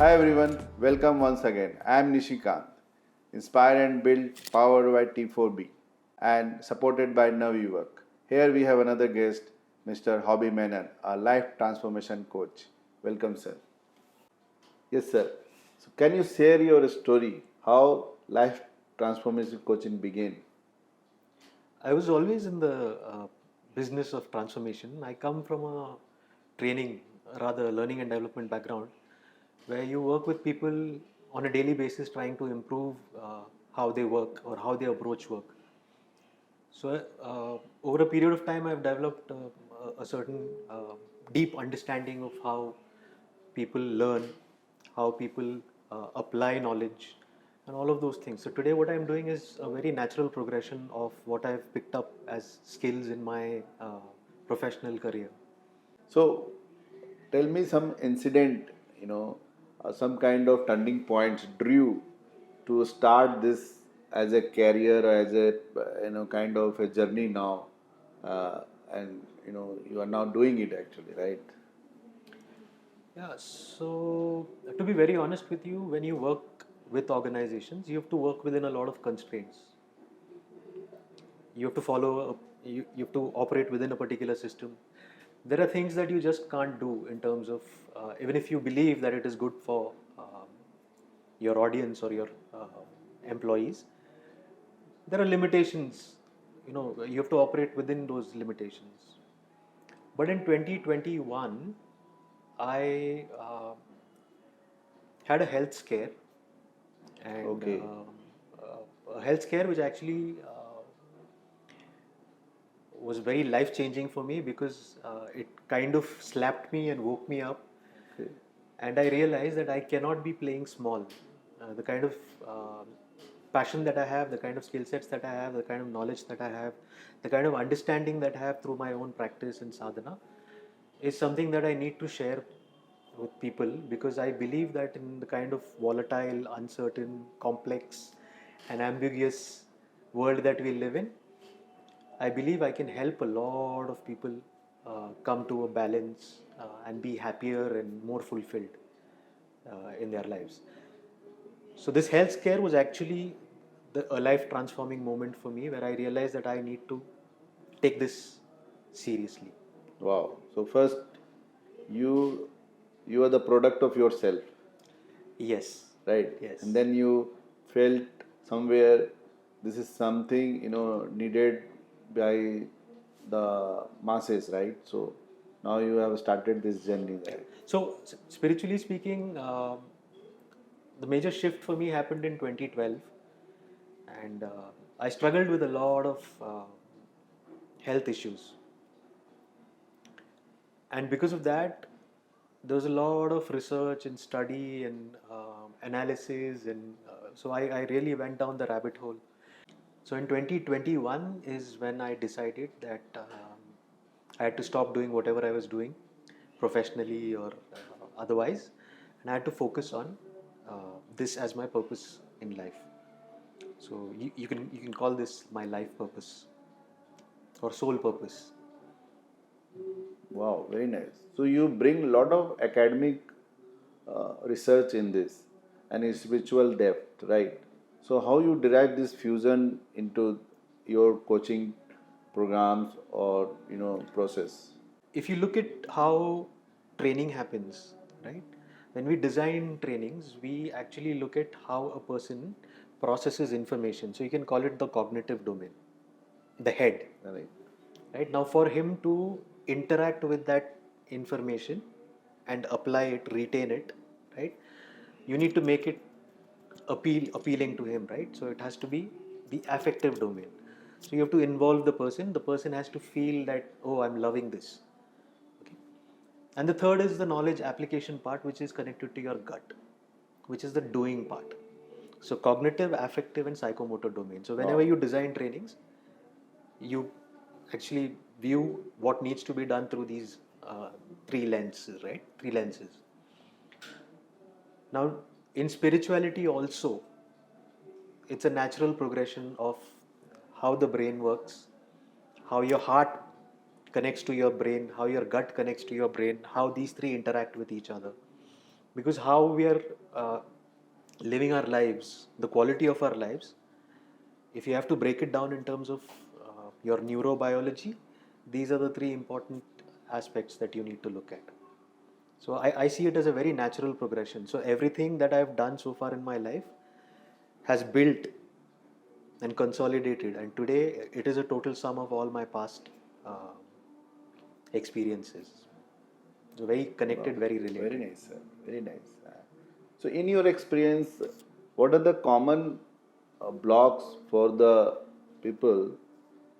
Hi everyone, welcome once again. I am Nishikant, inspired and built, powered by T4B and supported by Neurobiology. Here we have another guest, Mr. Hobby Menon, a life transformation coach. Welcome, sir. Yes, sir. So, can you share your story how life transformation coaching began? I was always in the business of transformation. I come from a training, rather learning and development background, where you work with people on a daily basis trying to improve how they work or how they approach work. So, over a period of time, I've developed a certain deep understanding of how people learn, how people apply knowledge, and all of those things. So, today, what I'm doing is a very natural progression of what I've picked up as skills in my professional career. So, tell me some incident, some kind of turning points drew to start this as a career or as a kind of a journey now, uh, and you are now doing it actually, right? Yeah, so to be very honest with you, when you work with organizations, you have to work within a lot of constraints. You have to you have to operate within a particular system. There are things that you just can't do in terms of, even if you believe that it is good for your audience or your employees, there are limitations. You have to operate within those limitations. But in 2021, I had a health scare, and Okay. a health scare which actually was very life changing for me because it kind of slapped me and woke me up, Okay. and I realized that I cannot be playing small. The kind of passion that I have, the kind of skill sets that I have, the kind of knowledge that I have, the kind of understanding that I have through my own practice and sadhana is something that I need to share with people, because I believe that in the kind of volatile, uncertain, complex, and ambiguous world that we live in, I believe I can help a lot of people come to a balance and be happier and more fulfilled in their lives. So this health scare was actually a life transforming moment for me, where I realized that I need to take this seriously. Wow. So first, you you are the product of yourself, Yes, right? And yes. then you felt somewhere this is something needed by the masses, right? So now you have started this journey, Yeah. right? So spiritually speaking, the major shift for me happened in 2012, and I struggled with a lot of health issues, and because of that, there was a lot of research and study and analysis, and so I really went down the rabbit hole. So in 2021 is when I decided that I had to stop doing whatever I was doing professionally or otherwise, and I had to focus on this as my purpose in life. So you can call this my life purpose or soul purpose. Wow, very nice. So you bring a lot of academic research in this and in spiritual depth, right? So how you derive this fusion into your coaching programs or process? If you look at how training happens, right? When we design trainings, we actually look at how a person processes information. So you can call it the cognitive domain, the head, Right. right? Now, for him to interact with that information and apply it, retain it, right? You need to make it appealing to him, right? So it has to be the affective domain. So you have to involve the person. The person has to feel that, oh, I'm loving this. Okay. And the third is the knowledge application part, which is connected to your gut, which is the doing part. So cognitive, affective, and psychomotor domain. So whenever Wow. you design trainings, you actually view what needs to be done through these three lenses, right? Three lenses. Now, in spirituality also, it's a natural progression of how the brain works, how your heart connects to your brain, how your gut connects to your brain, how these three interact with each other. Because how we are living our lives, the quality of our lives, if you have to break it down in terms of your neurobiology, these are the three important aspects that you need to look at. So I see it as a very natural progression. So everything that I've done so far in my life has built and consolidated, and today it is a total sum of all my past experiences. So very connected, very related. Very nice, sir. Very nice. So, in your experience, what are the common blocks for the people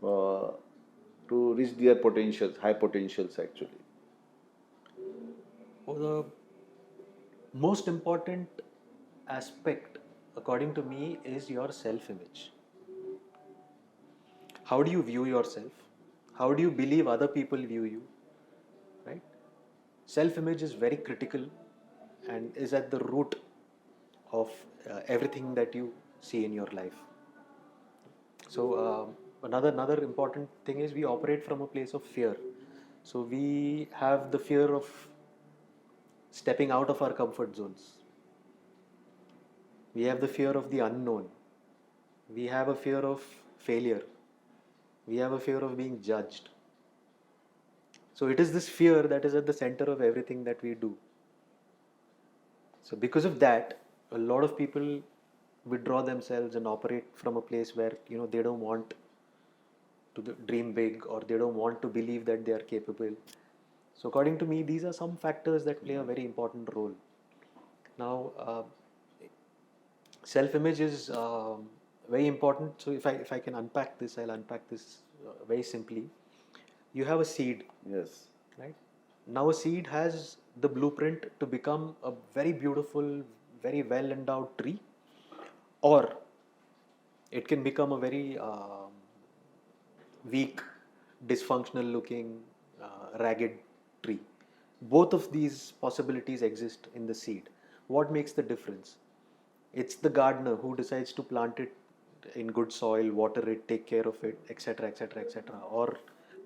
to reach their potentials, high potentials actually? Oh, the most important aspect, according to me, is your self image. How do you view yourself? How do you believe other people view you? Right? Self image is very critical and is at the root of everything that you see in your life. So, another important thing is we operate from a place of fear. So, we have the fear of stepping out of our comfort zones. We have the fear of the unknown. We have a fear of failure. We have a fear of being judged. So it is this fear that is at the center of everything that we do. So because of that, a lot of people withdraw themselves and operate from a place where they don't want to dream big, or they don't want to believe that they are capable. So according to me, these are some factors that play a very important role. Now, self-image is very important. So if I can unpack this, I'll unpack this very simply. You have a seed, Yes. right? Now a seed has the blueprint to become a very beautiful, very well endowed tree, or it can become a very weak, dysfunctional looking, ragged tree. Both of these possibilities exist in the seed. What makes the difference? It's the gardener who decides to plant it in good soil, water it, take care of it, etc., etc., etc., or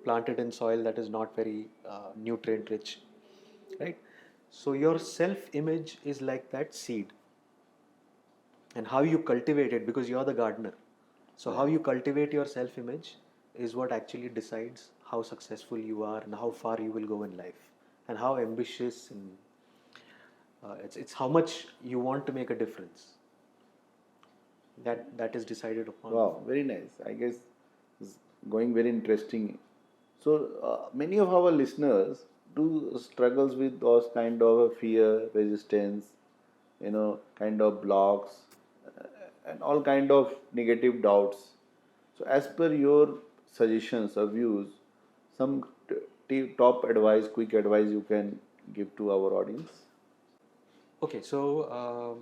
plant it in soil that is not very nutrient rich, right? So your self image is like that seed, and how you cultivate it, because you're the gardener. So how you cultivate your self image is what actually decides how successful you are and how far you will go in life, and how ambitious, and it's how much you want to make a difference. That is decided upon. Wow, very nice. I guess it's going very interesting. So many of our listeners do struggles with those kind of fear, resistance, kind of blocks, and all kind of negative doubts. So as per your suggestions or views, some top advice, quick advice you can give to our audience. Okay, so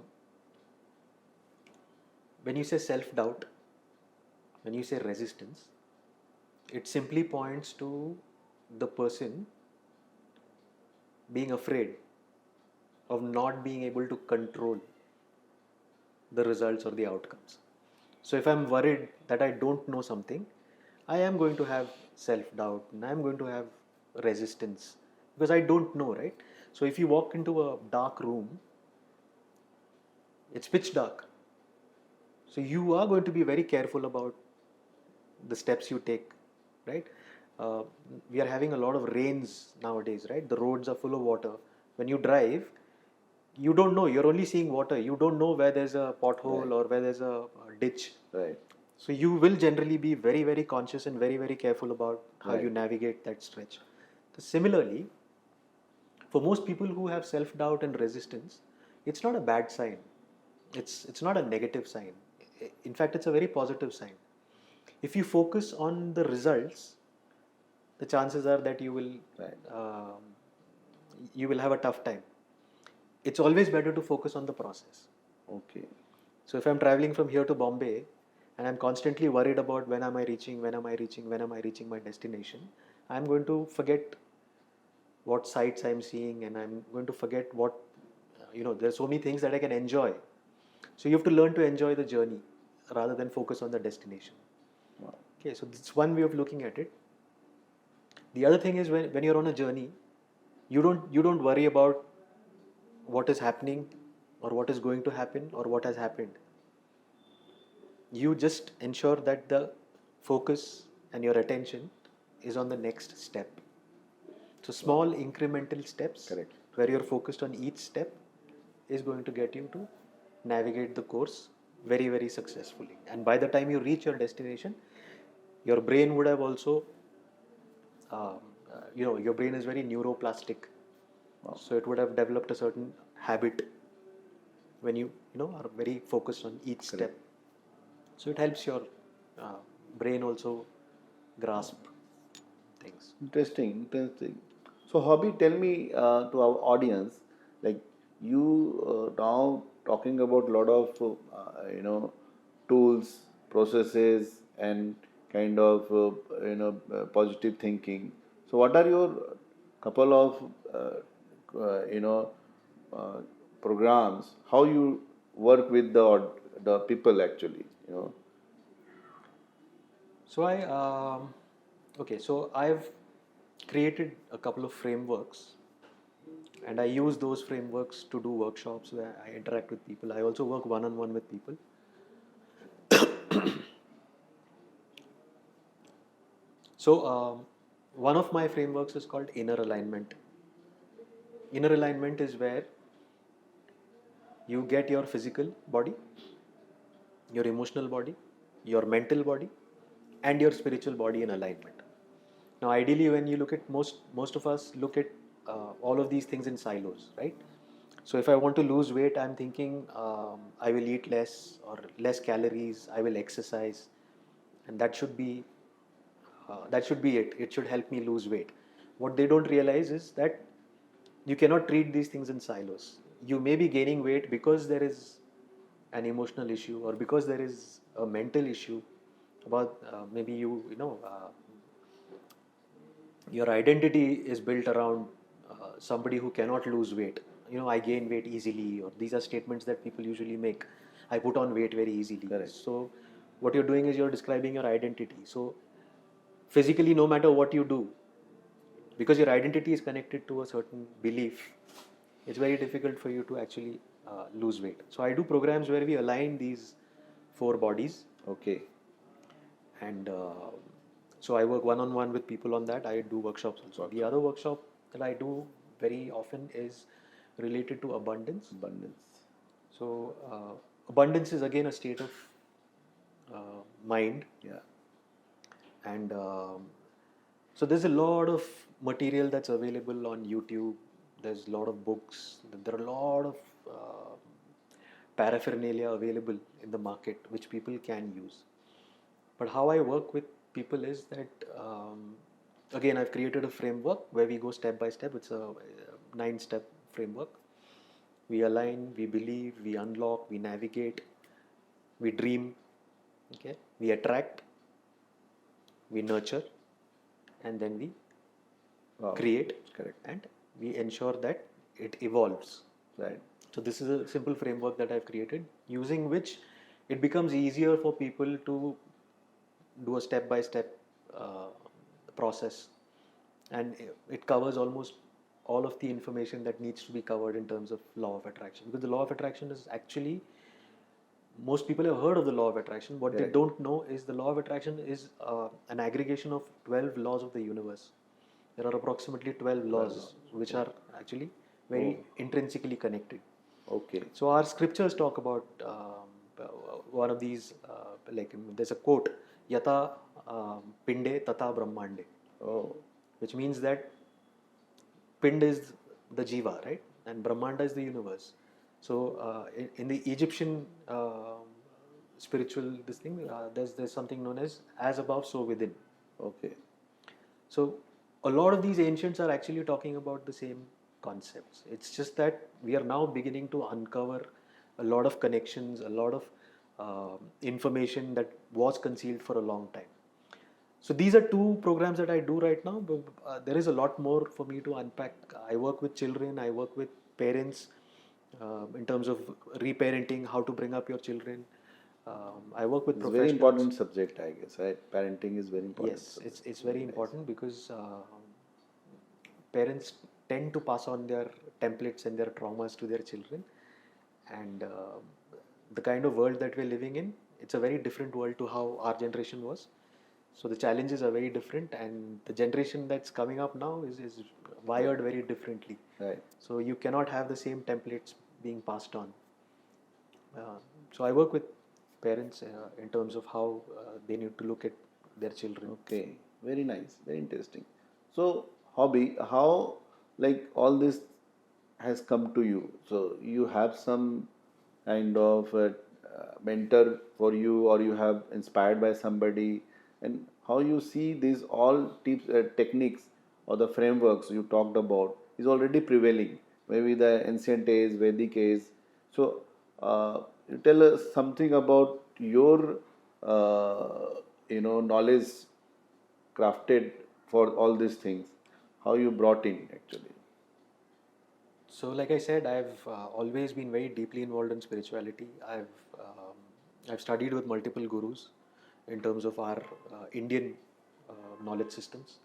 when you say self doubt, when you say resistance, it simply points to the person being afraid of not being able to control the results or the outcomes. So if I'm worried that I don't know something, I am going to have self doubt and I am going to have resistance because I don't know, right? So if you walk into a dark room, it's pitch dark. So you are going to be very careful about the steps you take, right? Uh, we are having a lot of rains nowadays, right? The roads are full of water. When you drive, you don't know. You're only seeing water. You don't know where there's a pothole Right. or where there's a ditch. Right. So you will generally be very, very conscious and very, very careful about how you Right. navigate that stretch. So similarly, for most people who have self-doubt and resistance, it's not a bad sign. It's not a negative sign. In fact, it's a very positive sign. If you focus on the results, the chances are that Right. you will have a tough time. It's always better to focus on the process. Okay. So if I'm traveling from here to Bombay and I'm constantly worried about when am I reaching, when am I reaching, when am I reaching my destination, I'm going to forget what sights I'm seeing, and I'm going to forget what, there's so many things that I can enjoy. So you have to learn to enjoy the journey rather than focus on the destination. Wow. Okay, so that's one way of looking at it. The other thing is when you're on a journey, you don't worry about what is happening or what is going to happen or what has happened. You just ensure that the focus and your attention is on the next step. So small incremental steps Correct. where you're focused on each step is going to get you to navigate the course very, very successfully. And by the time you reach your destination, your brain would have also, your brain is very neuroplastic. So it would have developed a certain habit when you are very focused on each step. So it helps your brain also grasp things. Interesting. So, Hobby, tell me to our audience, like you now talking about a lot of tools, processes, and kind of positive thinking. So, what are your couple of you know uh, programs? How you work with the people actually? So I've created a couple of frameworks, and I use those frameworks to do workshops where I interact with people. I also work one-on-one with people. So one of my frameworks is called inner alignment. Inner alignment is where you get your physical body, your emotional body, your mental body, and your spiritual body in alignment. Now, ideally, when you look at most of us look at all of these things in silos, right? So, if I want to lose weight, I'm thinking I will eat less or less calories. I will exercise, and that should be it. It should help me lose weight. What they don't realize is that you cannot treat these things in silos. You may be gaining weight because there is an emotional issue or because there is a mental issue about maybe your identity is built around somebody who cannot lose weight. I gain weight easily, or these are statements that people usually make. I put on weight very easily. Correct. So what you're doing is you're describing your identity. So physically, no matter what you do, because your identity is connected to a certain belief, it's very difficult for you to actually lose weight. So I do programs where we align these four bodies, Okay. and so I work one-on-one with people on that. I do workshops also. The other workshop that I do very often is related to abundance. Abundance. So abundance is again a state of mind, Yeah. and so there's a lot of material that's available on YouTube. There's a lot of books. There are a lot of paraphernalia available in the market which people can use. But how I work with people is that again I've created a framework where we go step by step. It's a 9-step framework. We align, we believe, we unlock, we navigate, we dream, okay, we attract, we nurture, and then we Wow. create, Correct. and we ensure that it evolves. Right. So this is a simple framework that I've created, using which it becomes easier for people to do a step-by-step process, and it covers almost all of the information that needs to be covered in terms of law of attraction. Because the law of attraction is actually, most people have heard of the law of attraction. What they Correct. don't know is the law of attraction is an aggregation of 12 laws of the universe. There are approximately 12 laws which are actually very intrinsically connected. Okay. So our scriptures talk about one of these, there's a quote, Yata Pinde Tata Brahmande, Oh. which means that Pind is the Jiva, right? And Brahmanda is the universe. So in the Egyptian spiritual this thing, there's something known as above, so within. Okay. So a lot of these ancients are actually talking about the same concepts. It's just that we are now beginning to uncover a lot of connections, a lot of information that was concealed for a long time. So these are two programs that I do right now, but there is a lot more for me to unpack. I work with children, I work with parents in terms of reparenting, how to bring up your children. I work with It's a very professionals. important subject, I guess, right? Parenting is very important. Yes, it's very important because parents tend to pass on their templates and their traumas to their children. And the kind of world that we're living in, it's a very different world to how our generation was. So the challenges are very different, and the generation that's coming up now is wired very differently. Right. So you cannot have the same templates being passed on. Uh, so I work with parents in terms of how they need to look at their children. Okay, very nice, very interesting. So, hobby, how like all this has come to you? So, you have some kind of mentor for you, or you have inspired by somebody, and how you see these all tips, techniques, or the frameworks you talked about is already prevailing. Maybe the ancient age, Vedic age. So, you tell us something about your knowledge crafted for all these things, how you brought in actually. So, like I said, I've always been very deeply involved in spirituality. I've studied with multiple gurus in terms of our Indian knowledge systems,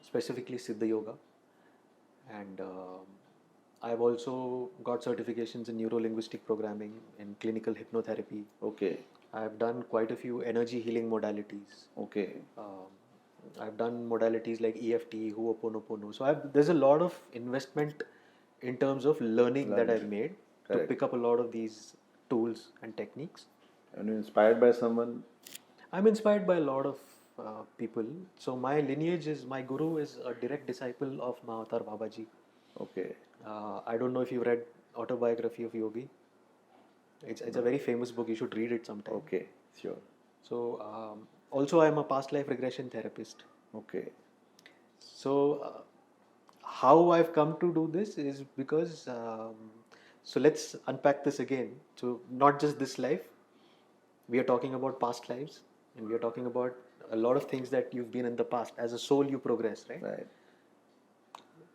specifically Siddha Yoga, and I've also got certifications in neuro-linguistic programming and clinical hypnotherapy. Okay. I've done quite a few energy healing modalities. Okay. I've done modalities like EFT, Ho'oponopono. So there's a lot of investment in terms of learning that I've made to Correct. pick up a lot of these tools and techniques. And you inspired by someone? I'm inspired by a lot of people. So my lineage is, my guru is a direct disciple of Mahatar Babaji. Okay. I don't know if you've read Autobiography of Yogi. It's a very famous book. You should read it sometime. Okay, sure. So also I'm a past life regression therapist. Okay. So how I've come to do this is because so let's unpack this again. So not just this life, we are talking about past lives, and we are talking about a lot of things that you've been in the past. As a soul, you progress, right? Right.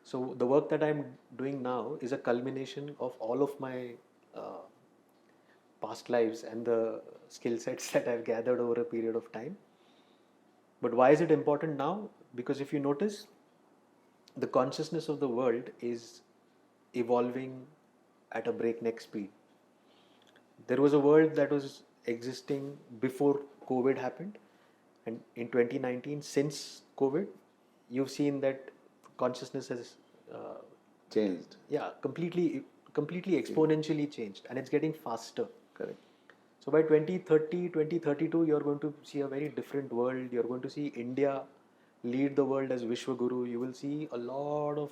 So the work that I'm doing now is a culmination of all of my uh, past lives and the skill sets that I've gathered over a period of time. But why is it important now? Because if you notice, the consciousness of the world is evolving at a breakneck speed. There was a world that was existing before COVID happened, and in 2019, since COVID, you've seen that consciousness has, Changed. completely exponentially changed, and it's getting faster. Correct. So by 2030, 2032, you're going to see a very different world. You're going to see India lead the world as Vishwaguru. You will see a lot of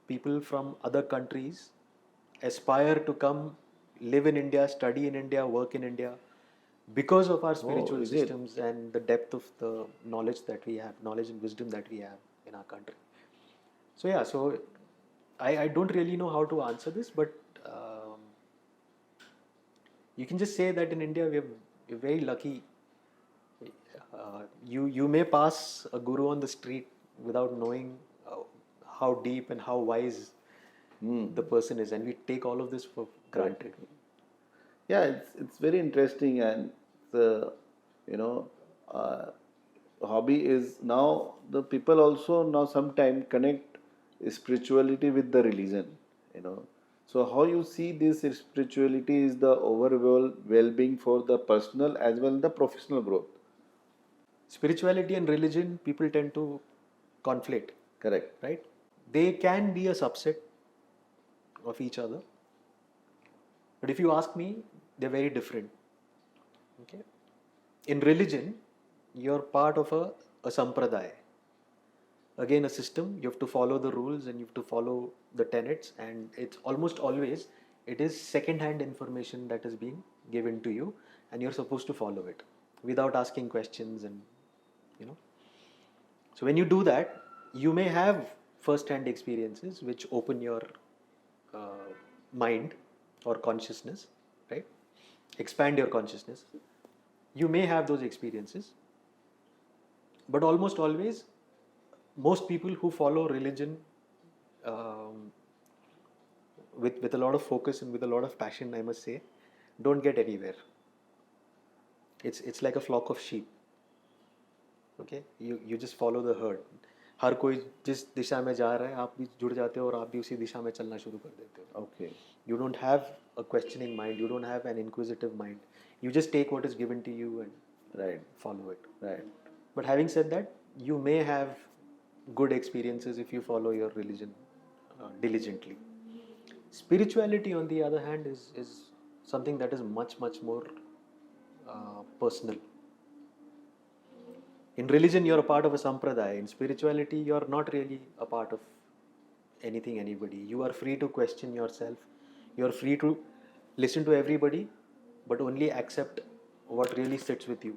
people from other countries aspire to come live in India, study in India, work in India because of our spiritual is it? systems and the depth of the knowledge that we have, knowledge and wisdom that we have in our country. So yeah, so I don't really know how to answer this, but you can just say that in India we're very lucky. You may pass a guru on the street without knowing how deep and how wise the person is, and we take all of this for granted. Yeah, it's very interesting, and the you know uh, hobby is now the people also now sometimes connect spirituality with the religion. So how you see this spirituality is the overall well-being for the personal as well the professional growth. Spirituality and religion, people tend to conflate, Correct. right? They can be a subset of each other, but if you ask me, they're very different. Okay, in religion, you're part of a sampradaya. Again, a system. You have to follow the rules and you have to follow the tenets, and it's almost always it is second-hand information that is being given to you, and you're supposed to follow it without asking questions, and you know. So when you do that, you may have first-hand experiences which open your mind or consciousness, right? Expand your consciousness. You may have those experiences, but almost always, most people who follow religion um, with a lot of focus and with a lot of passion, I must say, don't get anywhere. It's like a flock of sheep. Okay, you just follow the herd. हर कोई जिस दिशा में जा रहा है आप भी जुड़ जाते हो और आप भी उसी दिशा में चलना शुरू कर देते हो. Okay. You don't have a questioning mind, you don't have an inquisitive mind. You just take what is given to you and Right. follow it. Right. But having said that, you may have good experiences if you follow your religion diligently. Spirituality, on the other hand, is something that is much, much more personal. In religion, you're a part of a sampradaya. In spirituality, you're not really a part of anything, anybody. You are free to question yourself. You're free to listen to everybody, but only accept what really sits with you.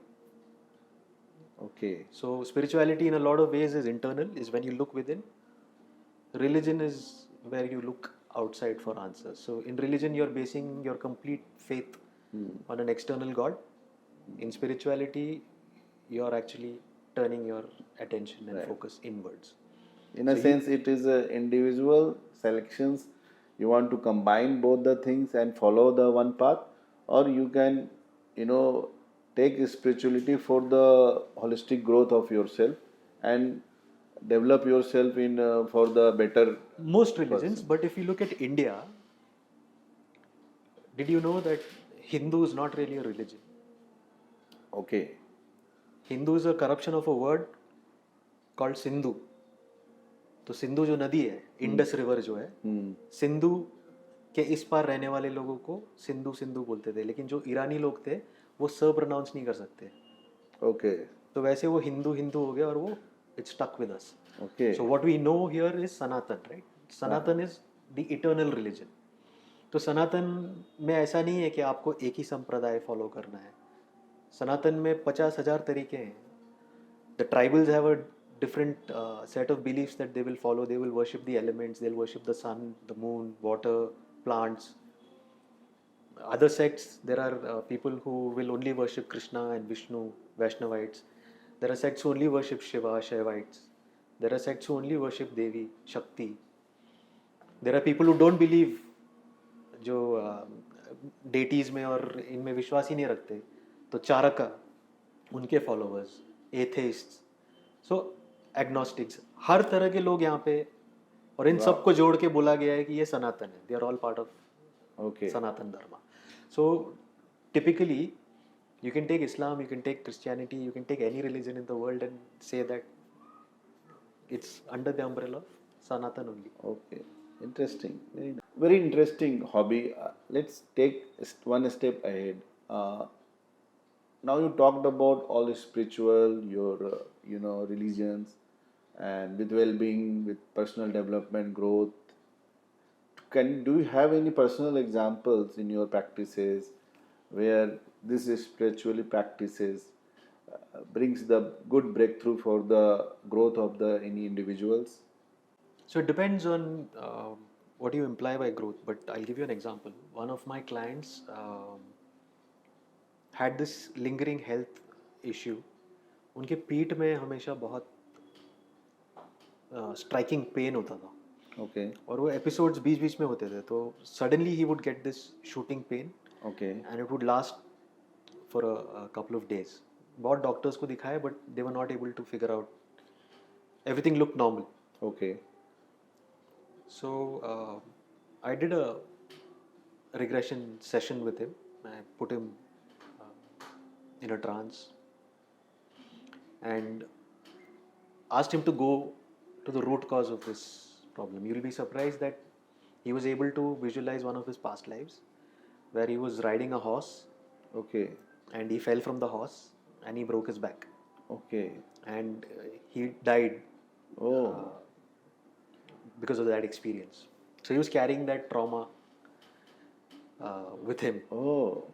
Okay. So, spirituality in a lot of ways is internal, is when you look within. Religion is where you look outside for answers. So, in religion, you're basing your complete faith on an external God. In spirituality, you're actually turning your attention and focus inwards. In a sense, it is a individual selections. You want to combine both the things and follow the one path, or you can, take spirituality for the holistic growth of yourself and develop yourself in for the better. Most religions, but if you look at India, did you know that Hindu is not really a religion? Okay. Hindu is a corruption of a word called Sindhu. तो सिंधु जो नदी है, Indus river जो है, सिंधु के इस पार रहने वाले लोगों को सिंधु सिंधु बोलते थे, लेकिन जो ईरानी लोग थे वो स प्रोनाउंस नहीं कर सकते. Okay. तो वैसे वो हिंदू हिंदू हो गया और वो it's stuck with us. Okay. So what we know here is Sanatan, right? Sanatan is the eternal religion. तो सनातन में ऐसा नहीं है कि आपको एक ही संप्रदाय फॉलो करना है. सनातन में 50,000 तरीके हैं. The tribals have a different set of beliefs that they will follow. They will worship the elements, they'll worship the sun, the moon, water, plants. Other sects, there are people who will only worship Krishna and Vishnu, Vaishnavites. There are sects who only worship Shiva, Shaivites. There are sects who only worship Devi, Shakti. There are people who don't believe, जो deities में और इनमें विश्वास ही नहीं रखते, तो चारका उनके followers, एथेइस्ट्स, सो agnostics, हर तरह के लोग यहाँ पे, और इन सबको जोड़ के बोला गया है कि ये सनातन है. They are all part of Sanatan dharma. So typically you can take Islam, you can take Christianity, you can take any religion in the world and say that it's under the umbrella of Sanatan only. Okay, interesting. Very interesting hobby. Let's take one step ahead. Now you talked about all spiritual, your religions, and with well-being, with personal development, growth. Do you have any personal examples in your practices where this spiritually practices brings the good breakthrough for the growth of the any individuals? So it depends on what you imply by growth, but I'll give you an example. One of my clients had this lingering health issue. उनके पीठ में हमेशा बहुत striking pen होता था. Okay. और वो episodes बीच बीच में होते थे, तो सडनली ही would get this shooting pain. Okay. And it would last for a couple of days. बहुत डॉक्टर्स को दिखाया, but they were not able to figure out. Everything look normal. Okay. So I did a regression session with him. I put him in a trance and asked him to go to the root cause of this problem. You'll be surprised that he was able to visualize one of his past lives where he was riding a horse. Okay. And he fell from the horse and he broke his back. Okay. And he died. Oh. Because of that experience. So he was carrying that trauma with him. Oh.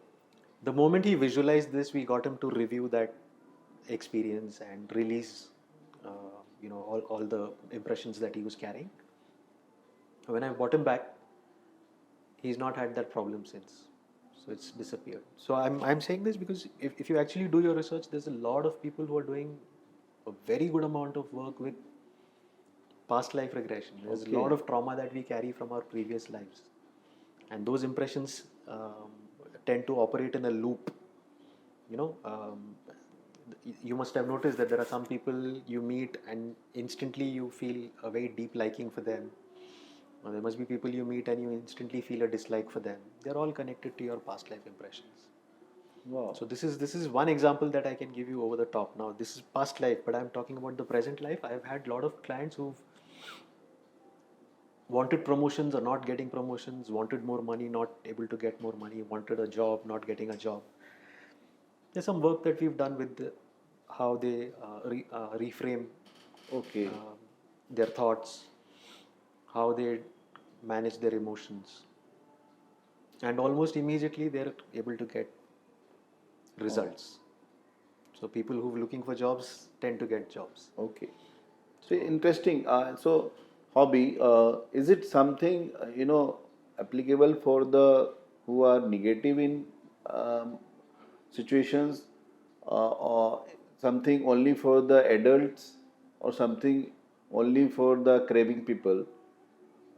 The moment he visualized this, we got him to review that experience and release, all the impressions that he was carrying. When I brought him back, he's not had that problem since. So it's disappeared. So I'm saying this because if you actually do your research, there's a lot of people who are doing a very good amount of work with past life regression. There's a lot of trauma that we carry from our previous lives, and those impressions tend to operate in a loop. you must have noticed that there are some people you meet and instantly you feel a very deep liking for them. Or there must be people you meet and you instantly feel a dislike for them. They're all connected to your past life impressions. Wow. So this is one example that I can give you over the top. Now this is past life, but I'm talking about the present life. I've had a lot of clients who've wanted promotions or not getting promotions, wanted more money, not able to get more money, wanted a job, not getting a job. There's some work that we've done with how they reframe Okay. uh, their thoughts, how they manage their emotions, and almost immediately they're able to get results. So people who are looking for jobs tend to get jobs. Okay. So interesting. So hobby, is it something applicable for the who are negative in situations, or something only for the adults, or something only for the craving people?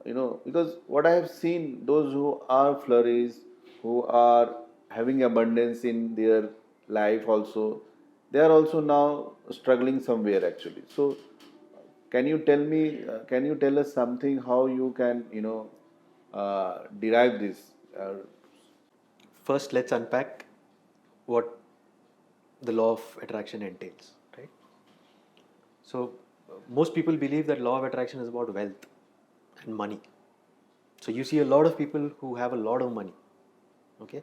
Because what I have seen, those who are flourished, who are having abundance in their life also, they are also now struggling somewhere actually. So can you tell us something how you can derive this? First, let's unpack what the law of attraction entails, right? So, most people believe that law of attraction is about wealth and money. So, you see a lot of people who have a lot of money, okay?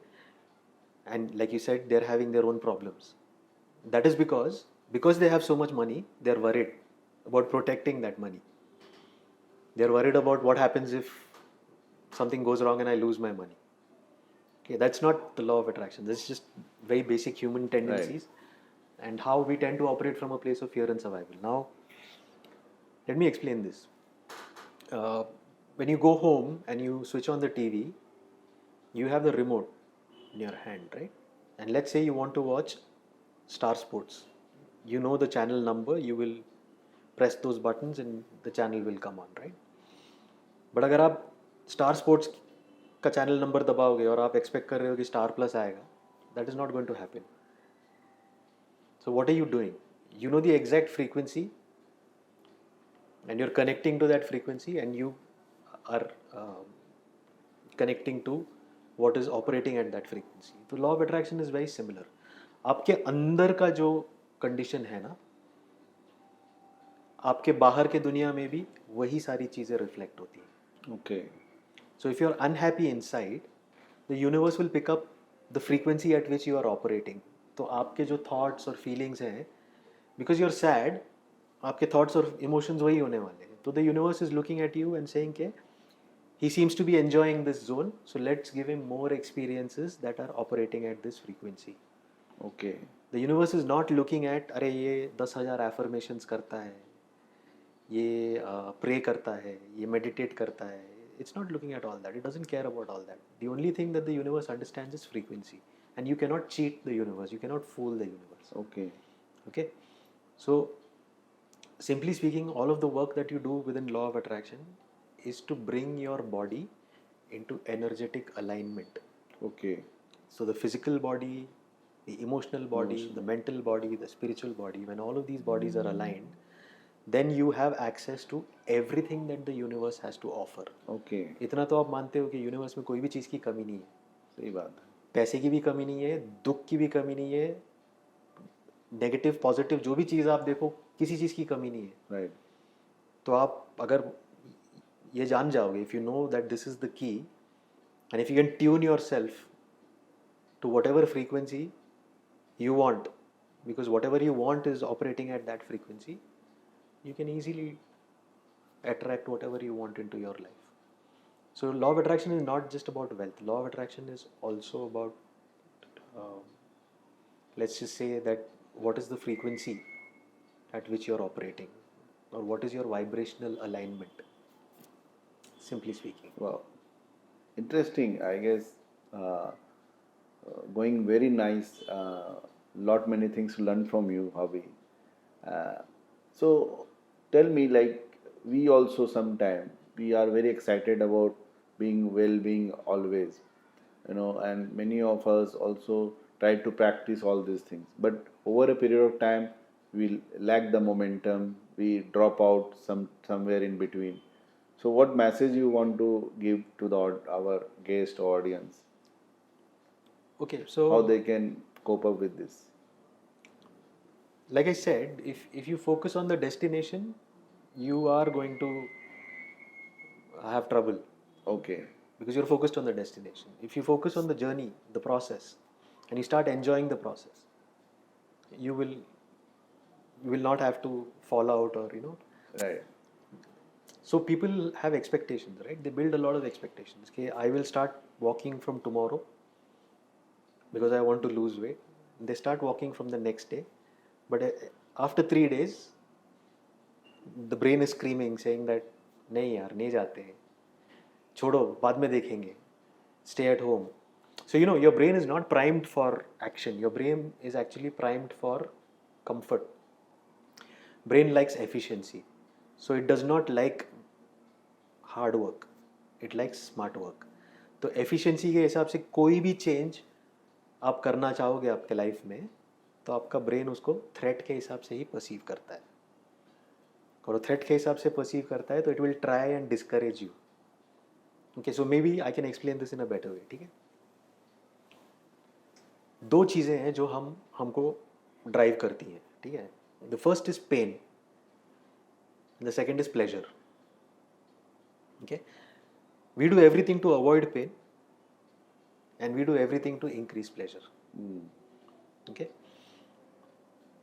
And like you said, they're having their own problems. That is because they have so much money, they're worried about protecting that money. They're worried about what happens if something goes wrong and I lose my money. Okay, that's not the law of attraction. This is just very basic human tendencies and how we tend to operate from a place of fear and survival. Now, let me explain this. Uh, when you go home and you switch on the TV, you have the remote in your hand, right? And let's say you want to watch Star Sports. You know the channel number, you will press those buttons and the channel will come on, right? But अगर आप Star Sports का channel number दबाओगे और आप expect कर रहे हो कि स्टार प्लस आएगा, that is not going to happen. So what are you doing? You know the exact frequency and you're connecting to that frequency and you are connecting to what is operating at that frequency. तो law of attraction is very similar. आपके अंदर का जो condition है ना, आपके बाहर के दुनिया में भी वही सारी चीज़ें रिफ्लेक्ट होती हैं. Okay. So if you're unhappy inside, the universe will pick up the frequency at which you are operating. तो आपके जो thoughts और feelings हैं, because you're sad, आपके thoughts और emotions वही होने वाले हैं. तो the universe is looking at you and saying कि he seems to be enjoying this zone, so let's give him more experiences that are operating at this frequency. Okay. The universe is not looking at अरे ये 10,000 affirmations करता है, ये pray करता है, ये meditate करता है. It's not looking at all that. It doesn't care about all that. The only thing that the universe understands is frequency. And you cannot cheat the universe. You cannot fool the universe. Okay. Okay? So, simply speaking, all of the work that you do within law of attraction is to bring your body into energetic alignment. Okay. So, the physical body, the emotional body, the mental body, the spiritual body, when all of these bodies are aligned, then you have access to everything that the universe has to offer. Okay. इतना तो आप मानते हो कि universe में कोई भी चीज़ की कमी नहीं है. सही बात है. पैसे की भी कमी नहीं है, दुख की भी कमी नहीं है, नेगेटिव पॉजिटिव जो भी चीज़ आप देखो किसी चीज़ की कमी नहीं है. Right. तो आप अगर ये जान जाओगे, if you know that this is the key and if you can tune yourself to whatever frequency you want, because whatever you want is operating at that frequency, you can easily attract whatever you want into your life. So law of attraction is not just about wealth. Law of attraction is also about let's just say that what is the frequency at which you're operating, or what is your vibrational alignment, simply speaking. Wow. Interesting. I guess going very nice. Lot many things to learn from you, Hobby. So tell me, like, we also sometime we are very excited about being well-being always, and many of us also try to practice all these things. But over a period of time we lack the momentum, we drop out somewhere in between. So what message you want to give to our guest audience, Okay, how so they can cope up with this? like I said, if you focus on the destination, you are going to have trouble Okay. because you're focused on the destination. If you focus on the journey, the process, and you start enjoying the process, you will not have to fall out or Right. So people have expectations, right? They build a lot of expectations. Okay, I will start walking from tomorrow because I want to lose weight. They start walking from the next day, but after 3 days, the brain is screaming, saying that नहीं यार नहीं जाते हैं, छोड़ो बाद में देखेंगे, stay at home. So your brain is not primed for action. Your brain is actually primed for comfort. Brain likes efficiency, so it does not like hard work, it likes smart work. तो efficiency के हिसाब से कोई भी change आप करना चाहोगे आपके लाइफ में, तो आपका ब्रेन उसको थ्रेट के हिसाब से ही परसीव करता है. और थ्रेट के हिसाब से परसीव करता है तो it will try and discourage you. Okay, so maybe I can explain this in a better way. ठीक है, दो चीज़ें हैं जो हमको ड्राइव करती हैं. ठीक है, the first is pain, the second is pleasure. Okay, we do everything to avoid pain and we do everything to increase pleasure. Okay,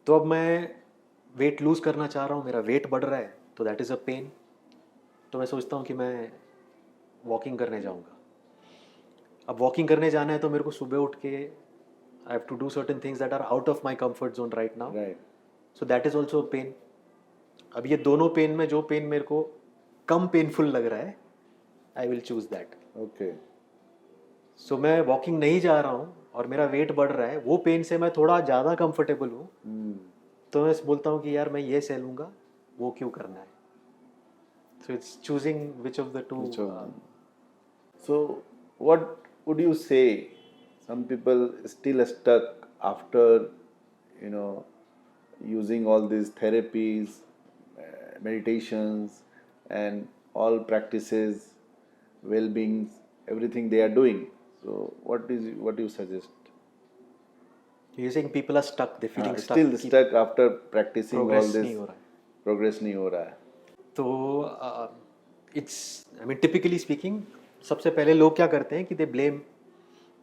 तो अब मैं वेट लूज करना चाह रहा हूँ, मेरा वेट बढ़ रहा है, तो दैट इज़ अ पेन. तो मैं सोचता हूँ कि मैं वॉकिंग करने जाऊँगा. अब वॉकिंग करने जाना है तो मेरे को सुबह उठ के I have to do certain things that are out of my comfort zone right now. So that is also pain. अब ये दोनों पेन में जो पेन मेरे को कम पेनफुल लग रहा है, I will choose that. Okay. So मैं वॉकिंग नहीं जा रहा हूँ और मेरा वेट बढ़ रहा है, वो पेन से मैं थोड़ा ज़्यादा कंफर्टेबल हूँ, तो मैं बोलता हूँ कि यार मैं ये सह लूँगा, वो क्यों करना है. So it's choosing which of the two. So what would you say? Some people still stuck after using all these therapies, meditations, and all practices, well-being, everything they are doing. So what do you suggest? You're saying people are stuck, they're feeling stuck. Still stuck after practicing all progress this. नहीं हो रहा है. Progress नहीं हो रहा है. तो it's I mean typically speaking, सबसे पहले लोग क्या करते हैं कि दे ब्लेम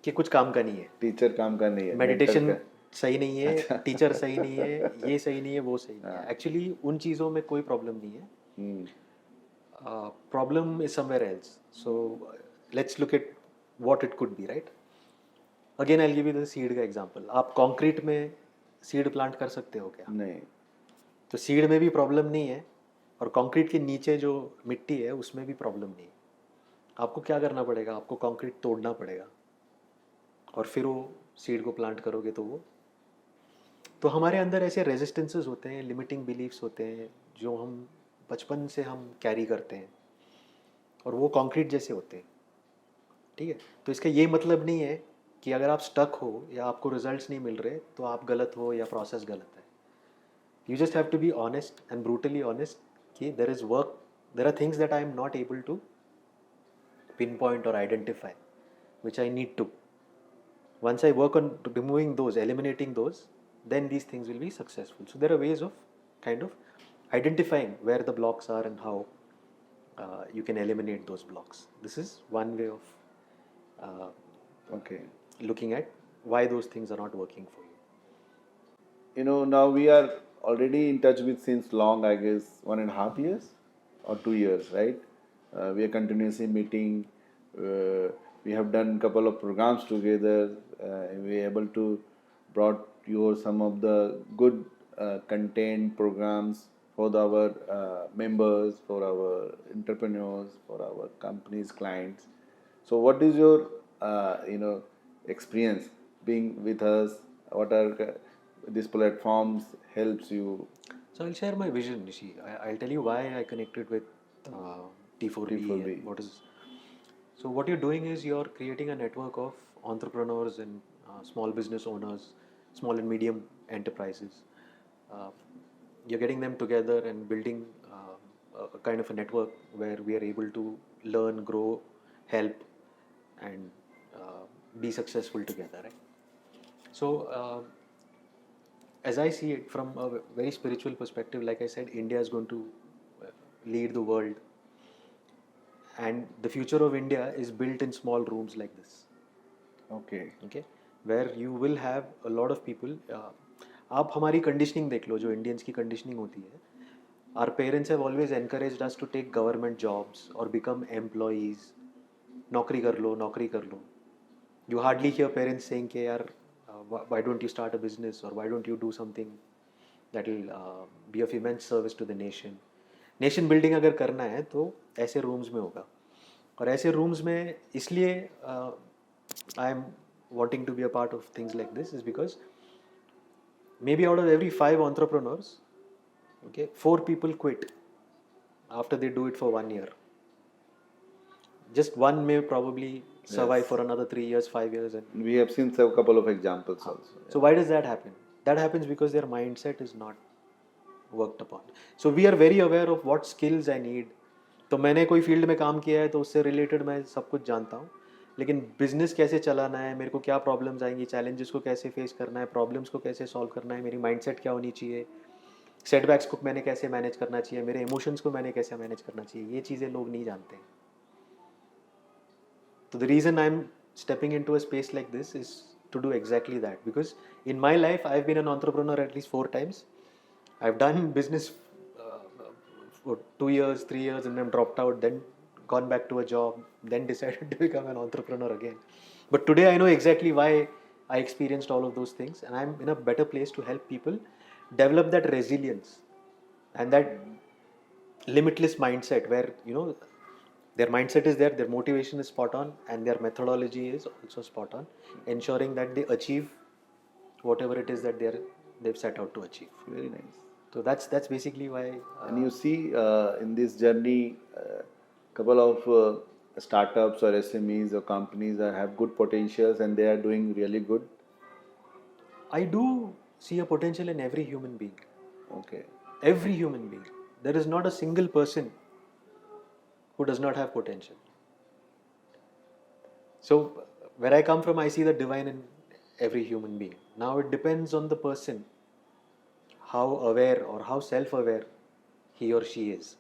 कि कुछ काम का नहीं है, टीचर काम का नहीं है, मेडिटेशन सही नहीं है, टीचर सही नहीं है, ये सही नहीं है, वो सही नहीं है. एक्चुअली उन चीज़ों में कोई प्रॉब्लम नहीं है. Problem is somewhere else. So let's look at what it could be, right. Again I will give you the seed का एग्जांपल. आप कंक्रीट में सीड प्लांट कर सकते हो क्या? नहीं. तो सीड में भी प्रॉब्लम नहीं है और कंक्रीट के नीचे जो मिट्टी है उसमें भी प्रॉब्लम नहीं है. आपको क्या करना पड़ेगा? आपको कंक्रीट तोड़ना पड़ेगा और फिर वो सीड को प्लांट करोगे तो हमारे अंदर ऐसे रेजिस्टेंसेस होते हैं, लिमिटिंग बिलीफ्स होते हैं जो हम बचपन से हम कैरी करते हैं और वो कंक्रीट जैसे होते हैं. ठीक है, तो इसका ये मतलब नहीं है कि अगर आप स्टक हो या आपको रिजल्ट्स नहीं मिल रहे तो आप गलत हो या प्रोसेस गलत है. You just have to be honest and brutally honest कि there is work, there are things that I am not able to pinpoint or identify, which I need to. Once I work on removing those, eliminating those, then these things will be successful. So there are ways of kind of identifying where the blocks are and how you can eliminate those blocks. This is one way of looking at why those things are not working for you. Now we are already in touch with since long, I guess 1.5 years or 2 years, right? We are continuously meeting. We have done couple of programs together. We are able to brought you some of the good content programs for our members, for our entrepreneurs, for our companies, clients. So what is your experience being with us? What are these platforms helps you? So I'll share my vision, Nishi. I'll tell you why I connected with T4B. T4B. So what you're doing is you're creating a network of entrepreneurs and small business owners small and medium enterprises. Uh, you're getting them together and building a kind of a network where we are able to learn, grow, help, and be successful together, right? So, as I see it from a very spiritual perspective, like I said, India is going to lead the world, and the future of India is built in small rooms like this. Okay. Okay, where you will have a lot of people. आप हमारी conditioning देख लो, जो Indians की conditioning होती है. Our parents have always encouraged us to take government jobs or become employees. नौकरी कर लो, नौकरी कर लो. You hardly hear parents saying कि यार why don't you start a business, or why don't you do something that will be of immense service to the nation. Nation building अगर करना है तो ऐसे रूम्स में होगा. और ऐसे रूम्स में इसलिए I am wanting to be a part of things like this is because maybe out of every 5 entrepreneurs, okay, 4 people quit after they do it for 1 year. Just one may probably survive Yes. for another 3 years, 5 years. And We have seen a couple of examples also. so why does that happen? That happens because their mindset is not worked upon. So we are very aware of what skills I need. तो मैंने कोई field में काम किया है तो उससे related मैं सब कुछ जानता हूँ, लेकिन बिजनेस कैसे चलाना है, मेरे को क्या प्रॉब्लम्स आएंगी, चैलेंजेस को कैसे फेस करना है, प्रॉब्लम्स को कैसे सॉल्व करना है, मेरी माइंडसेट क्या होनी चाहिए, सेटबैक्स को मैंने कैसे मैनेज करना चाहिए, मेरे इमोशंस को मैंने कैसे मैनेज करना चाहिए, ये चीज़ें लोग नहीं जानते. So the reason I'm stepping into a space like this is to do exactly that, because in my life I've been an entrepreneur at least 4 times. I've done business for 2 years, 3 years, and then dropped out, then gone back to a job, then decided to become an entrepreneur again. But today I know exactly why I experienced all of those things, and I'm in a better place to help people develop that resilience and that limitless mindset where, you know, their mindset is there, their motivation is spot on, and their methodology is also spot on, ensuring that they achieve whatever it is that they've set out to achieve. Very nice. So that's basically why. And you see in this journey, couple of startups or SMEs or companies that have good potentials and they are doing really good. I do see a potential in every human being. Okay. Every human being. There is not a single person who does not have potential. So, where I come from, I see the divine in every human being. Now, it depends on the person how aware or how self aware he or she is.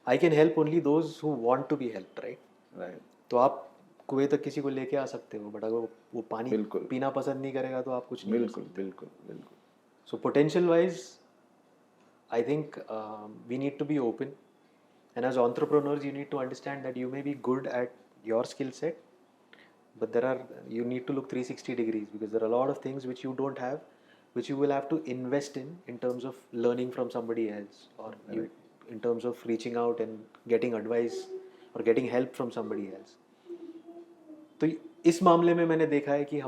I can help only those who want to be helped, right? Right. तो आप कुएं तक किसी को लेके आ सकते हो, but अगर वो पानी बिल्कुल. पीना पसंद नहीं करेगा तो आप कुछ नहीं कर बिल्कुल सकते. बिल्कुल बिल्कुल. So potential wise, I think we need to be open, and as entrepreneurs you need to understand that you may be good at your skill set, but you need to look 360 degrees, because there are a lot of things which you don't have, which you will have to invest in terms of learning from somebody else, or in terms of reaching out and getting advice or getting help from somebody else. तो इस मामले में मैंने देखा है कि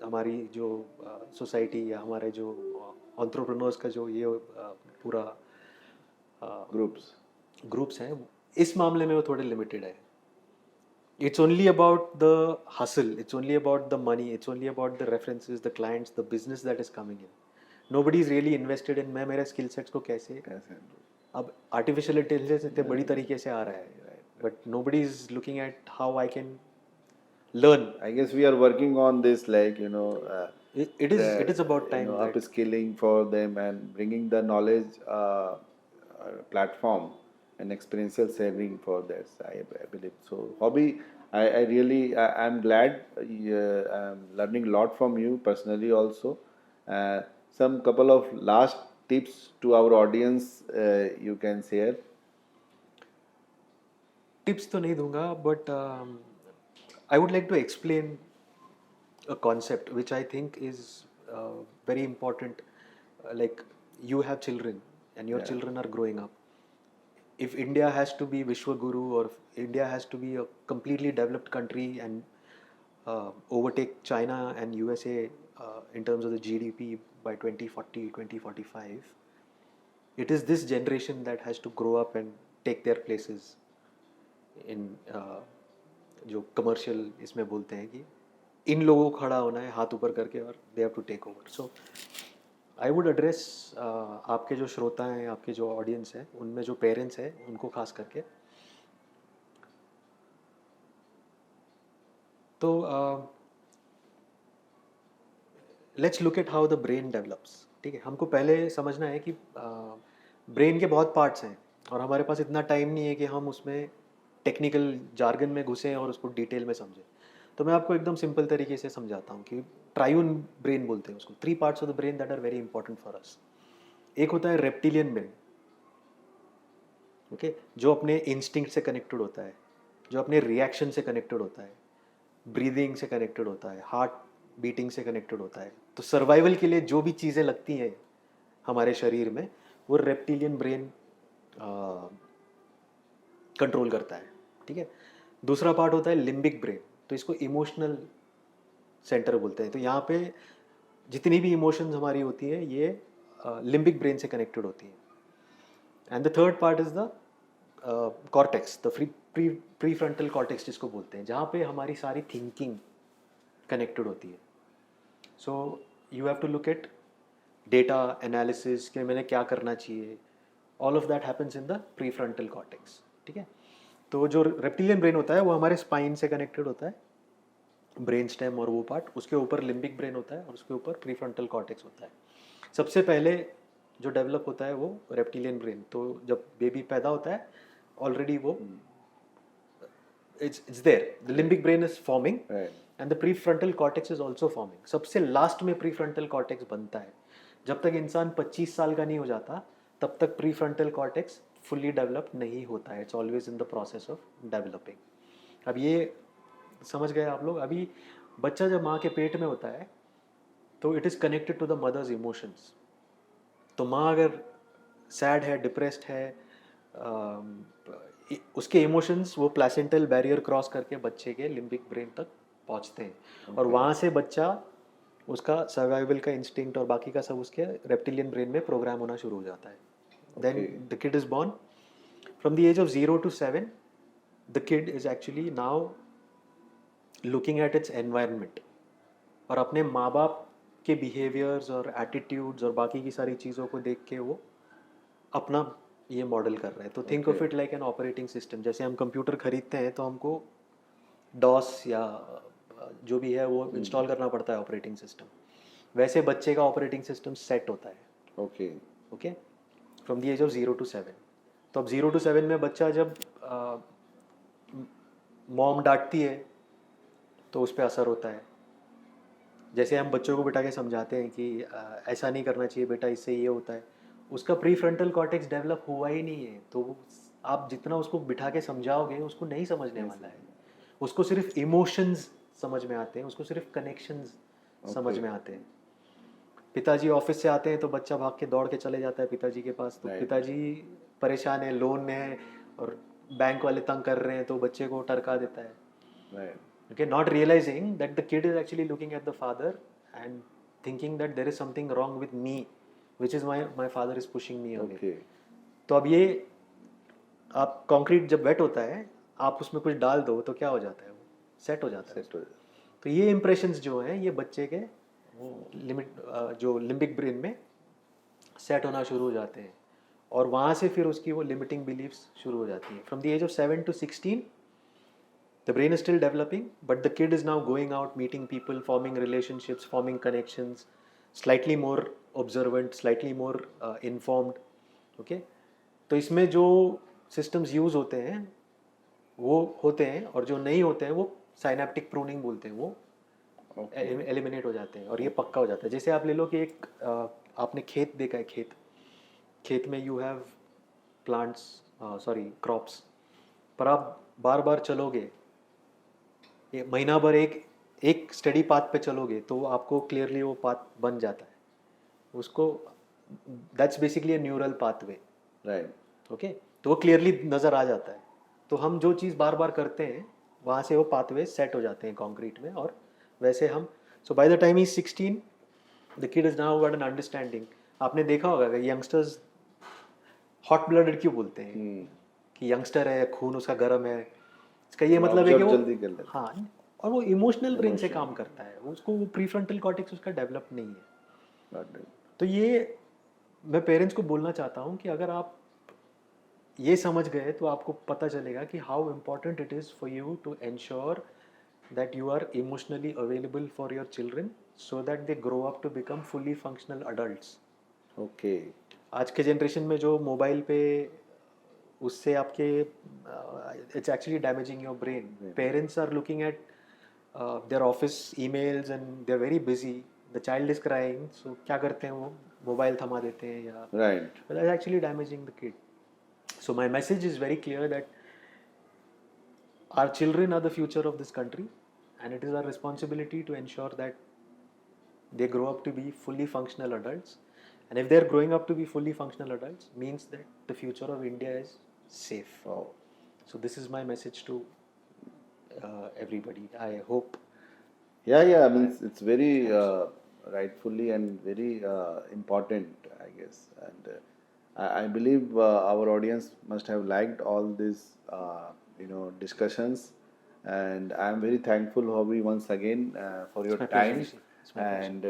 हमारी जो सोसाइटी या हमारे जो एंटरप्रेन्योर्स का जो ये पूरा ग्रुप्स हैं, इस मामले में वो थोड़े लिमिटेड है. It's only about the hustle, it's only about the money, it's only about the references, the clients, the business that is coming in. Nobody is really invested in मैं मेरे skill sets को कैसे अब artificial intelligence इतने बड़ी तरीके से आ रहा है, but nobody is looking at how I can learn. I guess we are working on this, like, it is about time that upskilling for them and bringing the knowledge platform and experiential sharing for this. I believe so. Hobby, I'm glad I'm learning a lot from you personally also. Some couple of last tips to our audience you can share. Tips तो नहीं दूंगा, but I would like to explain a concept which I think is very important. Like, you have children and your children are growing up. If India has to be Vishwa Guru, or if India has to be a completely developed country and overtake China and USA in terms of the GDP by 2040, 2045, it is this generation that has to grow up and take their places in जो commercial इसमें बोलते हैं कि इन लोगों को खड़ा होना है हाथ ऊपर करके और they have to take over. So I would address आपके जो श्रोता हैं, आपके जो ऑडियंस हैं, उनमें जो पेरेंट्स हैं उनको खास करके. तो let's look at how the brain develops. ठीक है, हमको पहले समझना है कि ब्रेन के बहुत पार्ट्स हैं और हमारे पास इतना टाइम नहीं है कि हम उसमें टेक्निकल जार्गन में घुसें और उसको डिटेल में समझें. तो मैं आपको एकदम सिंपल तरीके से समझाता हूँ कि ट्रायून ब्रेन बोलते हैं उसको. 3 parts of the brain that are very important for us. एक होता है रेप्टिलियन ब्रेन, ओके, जो अपने इंस्टिंक्ट से कनेक्टेड होता है, जो अपने रिएक्शन से कनेक्टेड होता है, ब्रीदिंग से कनेक्टेड होता है, हार्ट बीटिंग से कनेक्टेड होता है. तो सर्वाइवल के लिए जो भी चीज़ें लगती हैं हमारे शरीर में, वो रेप्टिलियन ब्रेन कंट्रोल करता है. ठीक है. दूसरा पार्ट होता है लिम्बिक ब्रेन. तो इसको इमोशनल सेंटर बोलते हैं. तो यहाँ पे जितनी भी इमोशंस हमारी होती है ये लिम्बिक ब्रेन से कनेक्टेड होती है. And the third part is the cortex, the prefrontal cortex जिसको बोलते हैं, जहाँ पे हमारी सारी थिंकिंग कनेक्टेड होती है. So you have to look at data analysis कि मैंने क्या करना चाहिए. All of that happens in the prefrontal cortex. ठीक है. तो जो रेप्टिलियन ब्रेन होता है वो हमारे स्पाइन से कनेक्टेड होता है, ब्रेन स्टेम और वो पार्ट. उसके ऊपर लिम्बिक ब्रेन होता है और उसके ऊपर प्री फ्रंटल कॉर्टेक्स होता है. सबसे पहले जो डेवलप होता है वो रेप्टिलियन ब्रेन. तो जब बेबी पैदा होता है ऑलरेडी वो it's there, the limbic brain is forming, Right. and the prefrontal cortex is also forming. सबसे लास्ट में prefrontal cortex बनता है. जब तक इंसान 25 साल का नहीं हो जाता तब तक prefrontal cortex fully developed नहीं होता है. It's always in the process of developing. अब ये समझ गए आप लोग. अभी बच्चा जब माँ के पेट में होता है तो it is connected to the mother's emotions. तो माँ अगर सैड है, डिप्रेस्ड है, उसके इमोशंस वो प्लेसेंटल बैरियर क्रॉस करके बच्चे के लिम्बिक ब्रेन तक पहुंचते हैं. और वहाँ से बच्चा उसका सर्वाइवल का इंस्टिंक्ट और बाकी का सब उसके रेप्टिलियन ब्रेन में प्रोग्राम होना शुरू हो जाता है. Then the kid is born. From the age of 0 to 7 the kid is actually now looking at its environment और अपने माँ बाप के बिहेवियर्स और एटीट्यूड्स और बाकी की सारी चीज़ों को देख के वो अपना ये मॉडल कर रहे हैं. तो think of it like an operating system. जैसे हम कंप्यूटर खरीदते हैं तो हमको डॉस या जो भी है वो इंस्टॉल करना पड़ता है ऑपरेटिंग सिस्टम. वैसे बच्चे का ऑपरेटिंग सिस्टम सेट होता है. Okay okay. From the age of 0 to 7. तो अब 0 to 7 में बच्चा जब मॉम डांटती है तो उस पर असर होता है. जैसे हम बच्चों को बिठा के समझाते हैं कि ऐसा नहीं करना चाहिए बेटा, इससे ये होता है, उसका प्री फ्रंटल कॉर्टेक्स डेवलप हुआ ही नहीं है. तो आप जितना उसको बिठा के समझाओगे उसको नहीं समझने वाला है. उसको सिर्फ इमोशंस समझ में आते हैं, उसको सिर्फ कनेक्शंस समझ में आते हैं. पिताजी ऑफिस से आते हैं तो बच्चा भाग के दौड़ के चले जाता है पिताजी के पास. तो पिताजी परेशान है, लोन में है और बैंक वाले तंग कर रहे हैं तो बच्चे को टरका देता है. Okay, not realizing that the kid is actually looking at the father and thinking that there is something wrong with me, which is why my father is pushing me away. Okay. तो अब ये आप concrete जब wait होता है आप उसमें कुछ डाल दो तो क्या हो जाता है, वो सेट हो जाता है. तो ये इम्प्रेशंस जो हैं ये बच्चे के लिमिट जो लिम्बिक ब्रेन में सेट होना शुरू हो जाते हैं और वहाँ से फिर उसकी वो लिमिटिंग बिलीफ्स शुरू हो जाती हैं. From the age of 7 to 16 the brain is still developing, but the kid is now going out, meeting people, forming relationships, forming connections, slightly more observant, slightly more informed. Okay? तो इसमें जो systems use होते हैं वो होते हैं और जो नहीं होते हैं वो synaptic pruning बोलते हैं, वो eliminate हो जाते हैं और ये पक्का हो जाता है. जैसे आप ले लो कि एक आपने खेत देखा है, खेत में you have plants, crops, पर आप बार बार चलोगे, महीना भर एक स्टडी पाथ पे चलोगे तो आपको क्लियरली वो पाथ बन जाता है. उसको that's basically a neural pathway. Right. Okay. तो वो क्लियरली नज़र आ जाता है. तो हम जो चीज़ बार बार करते हैं वहाँ से वो पाथवे सेट हो जाते हैं कंक्रीट में और वैसे हम. So by the time he 16 the kid is now got an understanding. आपने देखा होगा कि यंगस्टर्स हॉट ब्लडेड क्यों बोलते हैं कि यंगस्टर है, खून उसका गर्म है. इसका ये मतलब है कि वो जल्दी कर लेते. हाँ, और वो इमोशनल ब्रेन से काम करता है, उसको वो प्रीफ्रंटल कॉर्टेक्स उसका डेवलप नहीं है। Got it. तो ये मैं पेरेंट्स को बोलना चाहता हूँ कि अगर आप ये समझ गए तो आपको पता चलेगा कि how important it is for you to ensure that you are emotionally available for your children so that they grow up to become fully functional adults. Okay. आज के जनरेशन में जो मोबाइल पे उससे आपके it's actually damaging your brain. Parents are looking at their office emails and they are very busy, the child is crying, so क्या करते हैं वो मोबाइल थमा देते हैं या Right. That's actually damaging the kid. So my message is very clear that our children are the future of this country, and it is our responsibility to ensure that they grow up to be fully functional adults. And if they're growing up to be fully functional adults, means that the future of India is safe. Wow. So this is my message to everybody. I hope. Yeah. I mean, it's very rightfully and very important, I guess. And I believe our audience must have liked all these, discussions. And I am very thankful, Hobby, once again for your my pleasure, time. Rishi. It's my pleasure. And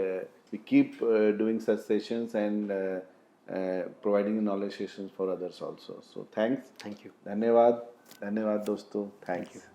we keep doing such sessions and providing knowledge sessions for others also. So thanks. Thank you. धन्यवाद दोस्तों. Thanks. Thank you.